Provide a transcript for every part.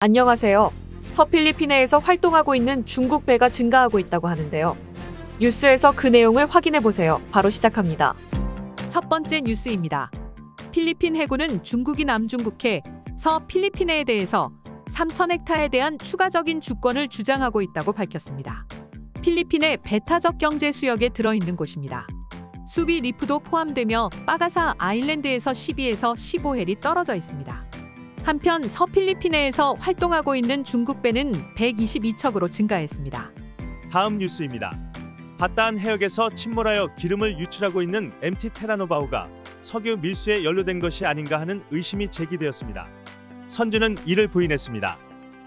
안녕하세요. 서필리핀해에서 활동하고 있는 중국 배가 증가하고 있다고 하는데요. 뉴스에서 그 내용을 확인해 보세요. 바로 시작합니다. 첫 번째 뉴스입니다. 필리핀 해군은 중국이 남중국해, 서필리핀해에 대해서 3,000헥타에 대한 추가적인 주권을 주장하고 있다고 밝혔습니다. 필리핀의 배타적 경제 수역에 들어있는 곳입니다. 수비 리프도 포함되며 빠가사 아일랜드에서 12에서 15헬이 떨어져 있습니다. 한편 서필리핀해에서 활동하고 있는 중국 배는 122척으로 증가했습니다. 다음 뉴스입니다. 바따안 해역에서 침몰하여 기름을 유출하고 있는 MT 테라노바호가 석유 밀수에 연루된 것이 아닌가 하는 의심이 제기되었습니다. 선주는 이를 부인했습니다.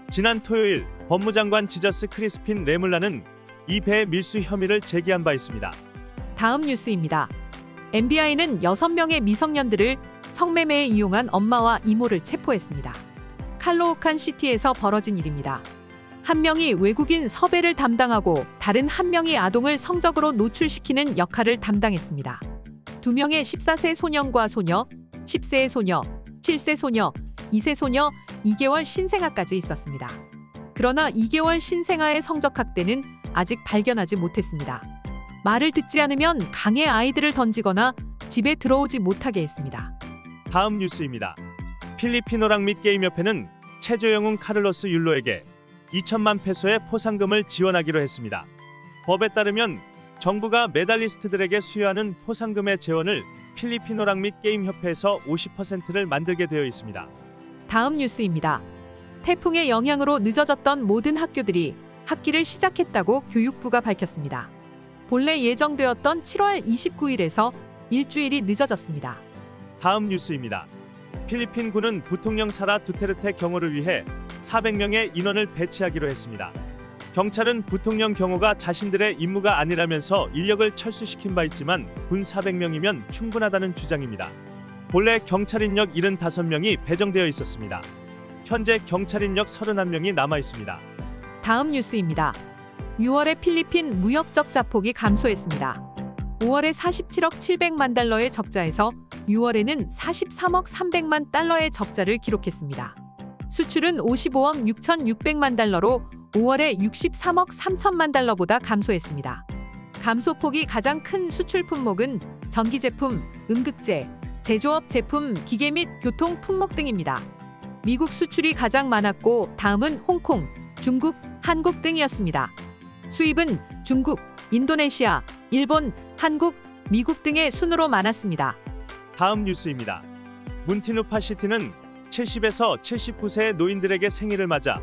지난 토요일 법무장관 지저스 크리스핀 레물라는 이 배의 밀수 혐의를 제기한 바 있습니다. 다음 뉴스입니다. MBI는 6명의 미성년들을 성매매에 이용한 엄마와 이모를 체포했습니다. 칼로오칸 시티에서 벌어진 일입니다. 한 명이 외국인 섭외를 담당하고 다른 한 명이 아동을 성적으로 노출시키는 역할을 담당했습니다. 2명의 14세 소년과 소녀, 10세의 소녀, 7세 소녀, 2세 소녀, 2개월 신생아까지 있었습니다. 그러나 2개월 신생아의 성적학대는 아직 발견하지 못했습니다. 말을 듣지 않으면 강에 아이들을 던지거나 집에 들어오지 못하게 했습니다. 다음 뉴스입니다. 필리핀 오락 및 게임협회는 체조 영웅 카를로스 율로에게 2천만 페소의 포상금을 지원하기로 했습니다. 법에 따르면 정부가 메달리스트들에게 수여하는 포상금의 재원을 필리핀 오락 및 게임협회에서 50%를 만들게 되어 있습니다. 다음 뉴스입니다. 태풍의 영향으로 늦어졌던 모든 학교들이 학기를 시작했다고 교육부가 밝혔습니다. 본래 예정되었던 7월 29일에서 일주일이 늦어졌습니다. 다음 뉴스입니다. 필리핀군은 부통령 사라 두테르테 경호를 위해 400명의 인원을 배치하기로 했습니다. 경찰은 부통령 경호가 자신들의 임무가 아니라면서 인력을 철수시킨 바 있지만 군 400명이면 충분하다는 주장입니다. 본래 경찰 인력 75명이 배정되어 있었습니다. 현재 경찰 인력 31명이 남아 있습니다. 다음 뉴스입니다. 6월에 필리핀 무역적 자폭이 감소했습니다. 5월에 47억 700만 달러의 적자에서 6월에는 43억 300만 달러의 적자를 기록했습니다. 수출은 55억 6,600만 달러로 5월에 63억 3천만 달러보다 감소했습니다. 감소폭이 가장 큰 수출 품목은 전기 제품, 음극재, 제조업 제품, 기계 및 교통 품목 등입니다. 미국 수출이 가장 많았고 다음은 홍콩, 중국, 한국 등이었습니다. 수입은 중국, 인도네시아, 일본, 한국, 미국 등의 순으로 많았습니다. 다음 뉴스입니다. 문티누파 시티는 70에서 79세의 노인들에게 생일을 맞아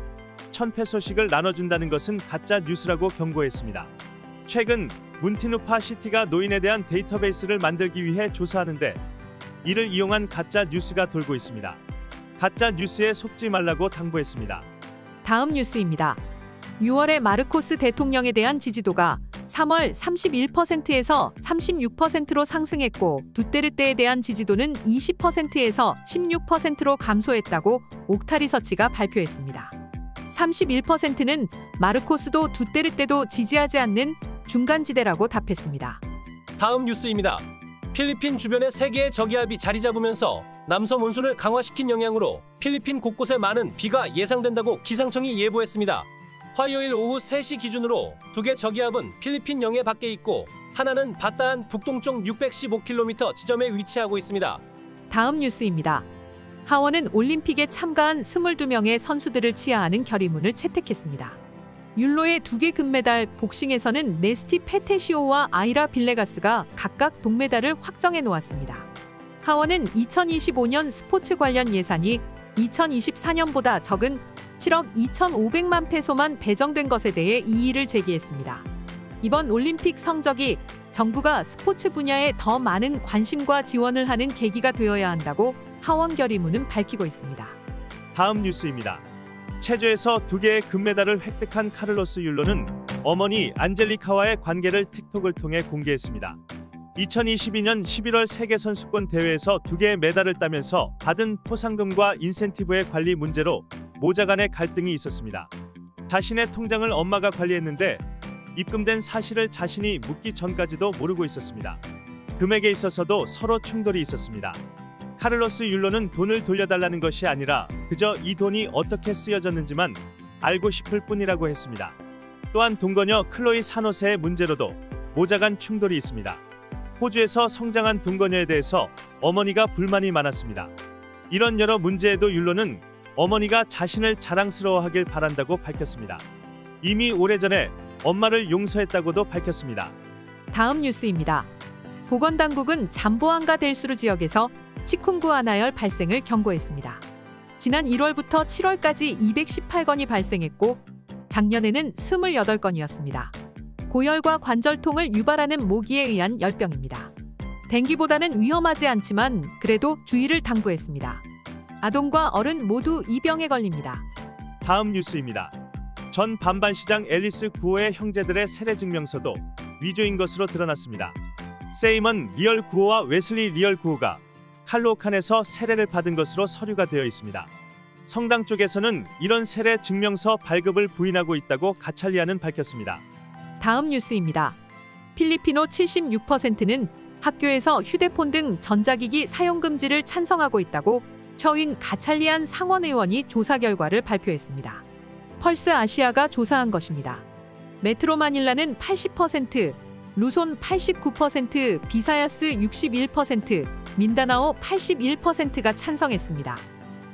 1,000페소씩을 나눠준다는 것은 가짜 뉴스라고 경고했습니다. 최근 문티누파 시티가 노인에 대한 데이터베이스를 만들기 위해 조사하는데 이를 이용한 가짜 뉴스가 돌고 있습니다. 가짜 뉴스에 속지 말라고 당부했습니다. 다음 뉴스입니다. 6월에 마르코스 대통령에 대한 지지도가 3월 31%에서 36%로 상승했고 두테르테에 대한 지지도는 20%에서 16%로 감소했다고 옥타리서치가 발표했습니다. 31%는 마르코스도 두테르테도 지지하지 않는 중간지대라고 답했습니다. 다음 뉴스입니다. 필리핀 주변에 3개의 저기압이 자리 잡으면서 남서 몬순을 강화시킨 영향으로 필리핀 곳곳에 많은 비가 예상된다고 기상청이 예보했습니다. 화요일 오후 3시 기준으로 2개 저기압은 필리핀 영해 밖에 있고 하나는 바따안 북동쪽 615km 지점에 위치하고 있습니다. 다음 뉴스입니다. 하원은 올림픽에 참가한 22명의 선수들을 치하하는 결의문을 채택했습니다. 율로의 2개 금메달, 복싱에서는 네스티 페테시오와 아이라 빌레가스가 각각 동메달을 확정해 놓았습니다. 하원은 2025년 스포츠 관련 예산이 2024년보다 적은 7억 2,500만 페소만 배정된 것에 대해 이의를 제기했습니다. 이번 올림픽 성적이 정부가 스포츠 분야에 더 많은 관심과 지원을 하는 계기가 되어야 한다고 하원 결의문은 밝히고 있습니다. 다음 뉴스입니다. 체조에서 2개의 금메달을 획득한 카를로스 율로는 어머니 안젤리카와의 관계를 틱톡을 통해 공개했습니다. 2022년 11월 세계선수권 대회에서 2개의 메달을 따면서 받은 포상금과 인센티브의 관리 문제로 모자 간의 갈등이 있었습니다. 자신의 통장을 엄마가 관리했는데 입금된 사실을 자신이 묻기 전까지도 모르고 있었습니다. 금액에 있어서도 서로 충돌이 있었습니다. 카를로스 율로는 돈을 돌려달라는 것이 아니라 그저 이 돈이 어떻게 쓰여졌는지만 알고 싶을 뿐이라고 했습니다. 또한 동거녀 클로이 사노세의 문제로도 모자간 충돌이 있습니다. 호주에서 성장한 동거녀에 대해서 어머니가 불만이 많았습니다. 이런 여러 문제에도 율로는 어머니가 자신을 자랑스러워하길 바란다고 밝혔습니다. 이미 오래전에 엄마를 용서했다고도 밝혔습니다. 다음 뉴스입니다. 보건당국은 잠보안가 델수르 지역에서 치쿤구아나열 발생을 경고했습니다. 지난 1월부터 7월까지 218건이 발생했고 작년에는 28건이었습니다. 고열과 관절통을 유발하는 모기에 의한 열병입니다. 댕기보다는 위험하지 않지만 그래도 주의를 당부했습니다. 아동과 어른 모두 이 병에 걸립니다. 다음 뉴스입니다. 전 반반시장 앨리스 구호의 형제들의 세례 증명서도 위조인 것으로 드러났습니다. 세이먼 리얼 구호와 웨슬리 리얼 구호가 칼로칸에서 세례를 받은 것으로 서류가 되어 있습니다. 성당 쪽에서는 이런 세례 증명서 발급을 부인하고 있다고 가찰리아는 밝혔습니다. 다음 뉴스입니다. 필리핀어 76%는 학교에서 휴대폰 등 전자기기 사용 금지를 찬성하고 있다고 처윈 가찰리안 상원의원이 조사 결과를 발표했습니다. 펄스 아시아가 조사한 것입니다. 메트로 마닐라는 80%, 루손 89%, 비사야스 61%, 민다나오 81%가 찬성했습니다.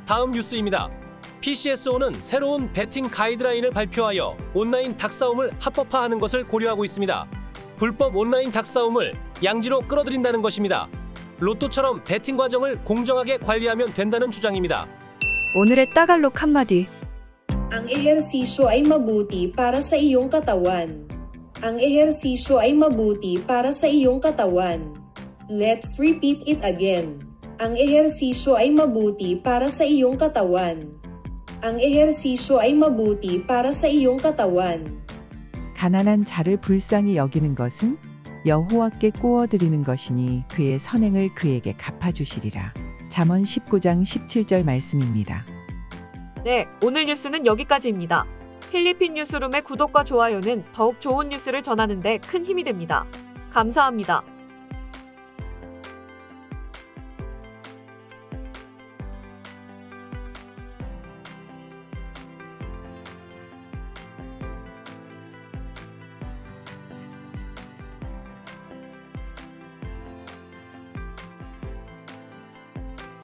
다음 뉴스입니다. PCSO는 새로운 베팅 가이드라인을 발표하여 온라인 닭싸움을 합법화하는 것을 고려하고 있습니다. 불법 온라인 닭싸움을 양지로 끌어들인다는 것입니다. 로또처럼 베팅 과정을 공정하게 관리하면 된다는 주장입니다. 오늘의 따갈록 한마디. Ang ehersisyo ay mabuti para sa iyong katawan. Ang ehersisyo ay mabuti para sa iyong katawan. Let's repeat it again. Ang ehersisyo ay mabuti para sa iyong katawan. Ang ehersisyo ay mabuti para sa iyong katawan. 가난한 자를 불쌍히 여기는 것은 여호와께 꾸어드리는 것이니 그의 선행을 그에게 갚아주시리라. 잠언 19장 17절 말씀입니다. 네, 오늘 뉴스는 여기까지입니다. 필리핀 뉴스룸의 구독과 좋아요는 더욱 좋은 뉴스를 전하는 데 큰 힘이 됩니다. 감사합니다.